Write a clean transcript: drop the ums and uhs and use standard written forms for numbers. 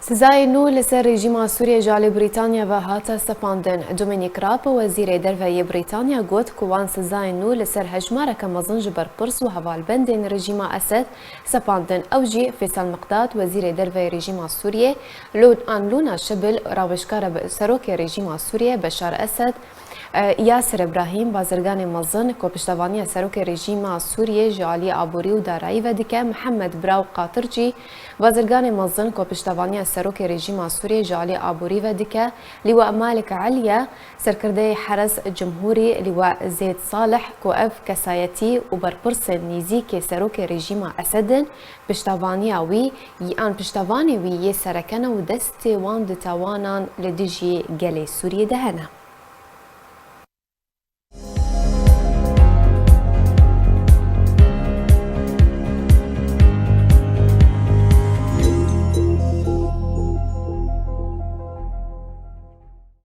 سزای نو لسر رژیما سوریه جالی بریتانیا و هاتا سپاندن. دومینیک راب وزیر دروی بریتانیا گوت کوان سزای نو لسر هجماره که مزن جبر پرس و هوالبندین رژیما اسد سپاندن. اوجی فیصل مقداد وزیر دروی رژیما سوریه لود آن لونا شبل راوشکار سروک رژیما سوریه بشار اسد یاسر ابراهیم بازرگان مزن کو پشتوانی سروک رژیم سوریه جالی عبوری و دارایی و دیگه محمد براو قاطرجی بازرگان مزن کو پشتوانی سروک رژیم سوریه جالی عبوری و دیگه لواء مالک علیا سرکرده حرس جمهوری لواء زید صالح کو اف کسایتی و برپرس نیزی که سروک رژیم اسدن پشتوانی وی آن پشتوانی وی سرکنه و دست وان دتوانان لدیجی گلی سوریه دهنه.